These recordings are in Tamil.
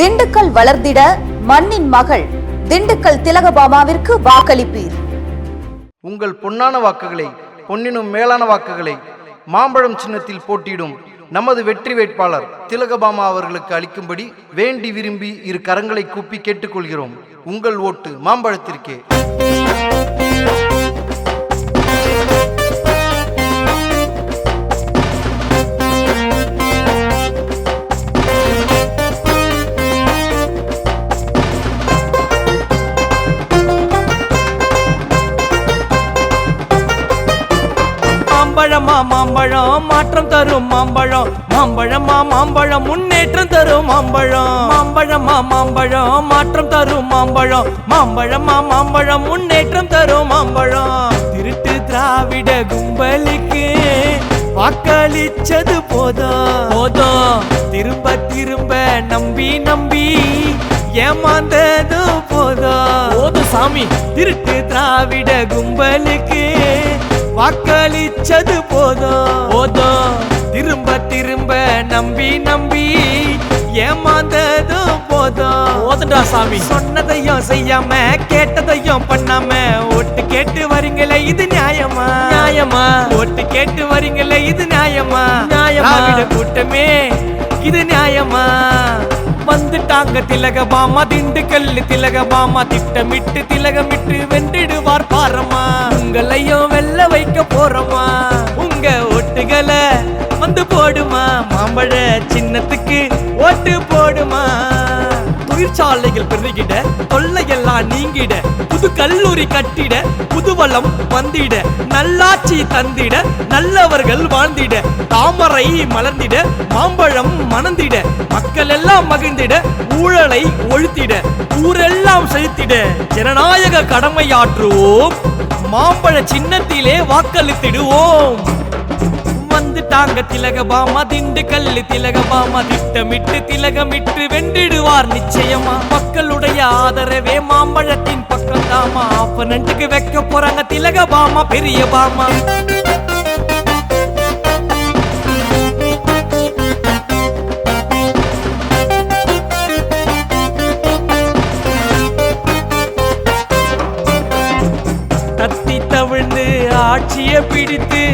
திண்டுக்கல் வளர்ந்திட மண்ணின் மகள் திண்டுக்கல் திலகபாமாவிற்கு வாக்களிப்பீர். உங்கள் பொன்னான வாக்குகளை, பொன்னினும் மேலான வாக்குகளை மாம்பழம் சின்னத்தில் போட்டியிடும் நமது வெற்றி வேட்பாளர் திலகபாமா அவர்களுக்கு அளிக்கும்படி வேண்டி விரும்பி இரு கரங்களை கூப்பி கேட்டுக்கொள்கிறோம். உங்கள் ஓட்டு மாம்பழத்திற்கே. மாம்பழமா மாம்பழம் மாற்றம் தரும் மாம்பழம், மாம்பழமா மாம்பழம் முன்னேற்றம் தரும் மாம்பழம், மாம்பழமா மாம்பழம் மாற்றம் தரும் மாம்பழம், மாம்பழமா மாம்பழம் முன்னேற்றம் தரும் மாம்பழம். திருட்டு திராவிட கும்பலுக்கு வாக்களிச்சது போதும், திரும்ப திரும்ப நம்பி நம்பி ஏமாந்தது போதும் சாமி. திருட்டு திராவிட கும்பலுக்கு வாக்களிச்சது போதும், திரும்ப திரும்ப நம்பி நம்பி ஏமாந்ததும் போதும்டா சாமி. சொன்னதையும் செய்யாம கேட்டதையும் பண்ணாம ஓட்டு கேட்டு வரீங்களே இது நியாயமா? நியாயமா? ஓட்டு கேட்டு வரீங்களே இது நியாயமா? நியாயமா? கூட்டமே இது நியாயமா? வந்துட்டாங்க திலகபாமா, திண்டுக்கல் திலகபாமா, திட்டமிட்டு திலகமிட்டு வென்றிடுவார் பாரமா. உங்களையும் வெல்ல வைக்க போறோமா, உங்க ஓட்டுகளை வந்து போடுமா, மாம்பழ சின்னத்துக்கு ஓட்டு போடுமா. தொழிற்சாலைகள் பெருகிட, தொல்லையெல்லாம் நீங்கிட, புது கல்லூரி கட்டிட, புதுவளம் வந்திட, நல்லாட்சி தந்திட, நல்லவர்கள் வாழ்ந்திட, தாமரை மலர்ந்திட, மாம்பழம் மணந்திட, மக்கள் எல்லாம் மகிழ்ந்திட, ஊழலை ஒழித்திட, ஊரெல்லாம் செலுத்திட, ஜனநாயக கடமையாற்றுவோம், மாம்பழ சின்னத்திலே வாக்களித்திடுவோம். வந்துட்டாங்க திலகபாமா, திண்டுக்கல் திலகபாமா, திட்டமிட்டு திலகமிட்டு வென்றிடுவார் நிச்சயமா. மக்களுடைய ஆதரவே மாம்பழத்தின் பக்கம் தாமா. ஆப்பனன்ட்டுக்கு வைக்க போறாங்க திலகபாமா பெரிய பாமா. தத்தி தவிழ்ந்து ஆட்சியை பிடித்து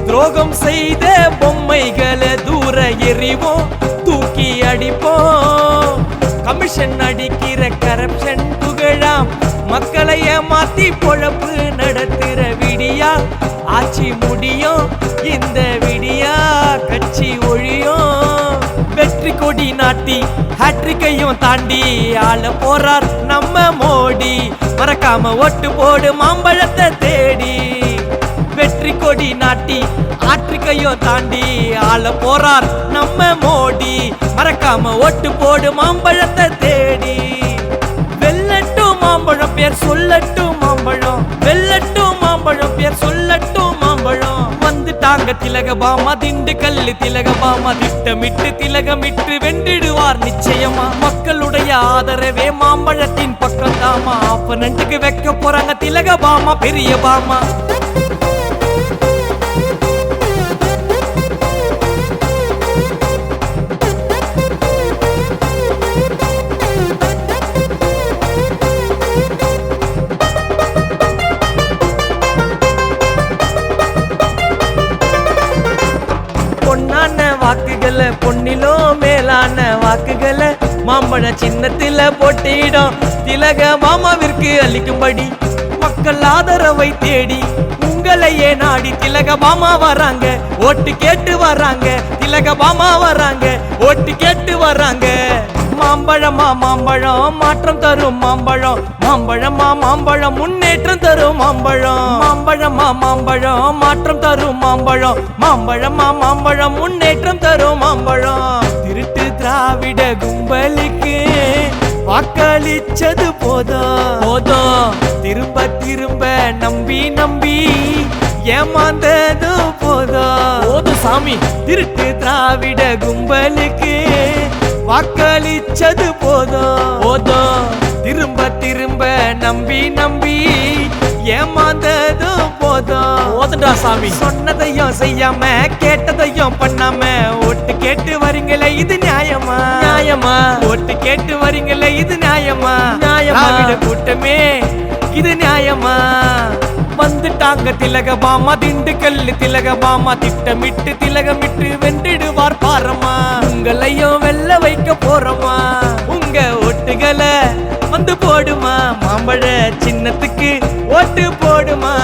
துரோகம் செய்த பொம்மைகளை தூர எறிவோம், தூக்கி அடிப்போம். கமிஷன் அடிக்கிற கரப்ஷன் புகழாம், மக்களை ஏமாத்தி பொழப்பு நடத்துற விடியா ஆட்சி முடியும், இந்த விடியா கட்சி ஒழியும். வெற்றி கொடி நாட்டி ஹேட்ரிக்கையும் தாண்டி ஆள போறார் நம்ம மோடி. மறக்காம ஓட்டு போடு மாம்பழத்தை தேடி. வெற்றி கொடி நாட்டி ஆற்றிக்கையும் தாண்டி ஆள போறார் நம்ம மோடி. மறக்காம ஓட்டு போடு மாம்பழத்தை தேடி. வெல்லட்டும் மாம்பழம் பேர் சொல்லட்டும் மாம்பழம், வெல்லட்டும் மாம்பழம் பேர் சொல்லட்டும் மாம்பழம். வந்துட்டாங்க திலகபாமா, திண்டுக்கல் திலகபாமா, திட்டமிட்டு திலகமிட்டு வென்றிடுவார் நிச்சயமா. மக்களுடைய ஆதரவே மாம்பழத்தின் பக்கம் தாமா. ஆப்பனன்ட்டுக்கு வைக்க போறாங்க திலகபாமா பெரிய பாமா. பொன்னான வாக்குகளை, பொன்னிலோ மேலான வாக்குகளை மாம்பழ சின்னத்தில போட்டியிடும் திலகபாமாவிற்கு அளிக்கும்படி மக்கள் ஆதரவை தேடி உங்களையே நாடி திலகபாமா வராங்க, ஓட்டு கேட்டு வராங்க. திலகபாமா வராங்க, ஓட்டு கேட்டு வராங்க. மாம்பழமா மாம்பழம் மாற்றம் தரும் மாம்பழம், மாம்பழமா மாம்பழம் முன்னேற்றம் தரும் மாம்பழம், மாம்பழமா மாம்பழம் மாற்றம் தரும் மாம்பழம், மாம்பழமா மாம்பழம் முன்னேற்றம் தரும் மாம்பழம். திருட்டு திராவிட கும்பலுக்கு வாக்களிச்சது போதும், திரும்ப திரும்ப நம்பி நம்பி ஏமாந்தது போதும் சாமி. திருட்டு திராவிட கும்பலுக்கு வாக்களிச்சது போதும், திரும்ப திரும்ப நம்பி நம்பி ஏமாந்ததும் போதும்டா சாமி. சொன்னதையும் செய்யாம கேட்டதையும் பண்ணாம ஓட்டு கேட்டு வரீங்களே இது நியாயமா? நியாயமா? ஓட்டு கேட்டு வரீங்களே இது நியாயமா? திராவிட கூட்டமே இது நியாயமா? வந்துட்டாங்க திலகபாமா, திண்டுக்கல் திலகபாமா, திட்டமிட்டு திலகமிட்டு வென்றிடுவார் பாரமா. உங்களையும் வெல்ல வைக்க போறோமா, உங்க ஓட்டுகளை வந்து போடுமா, மாம்பழ சின்னத்துக்கு ஓட்டு போடுமா.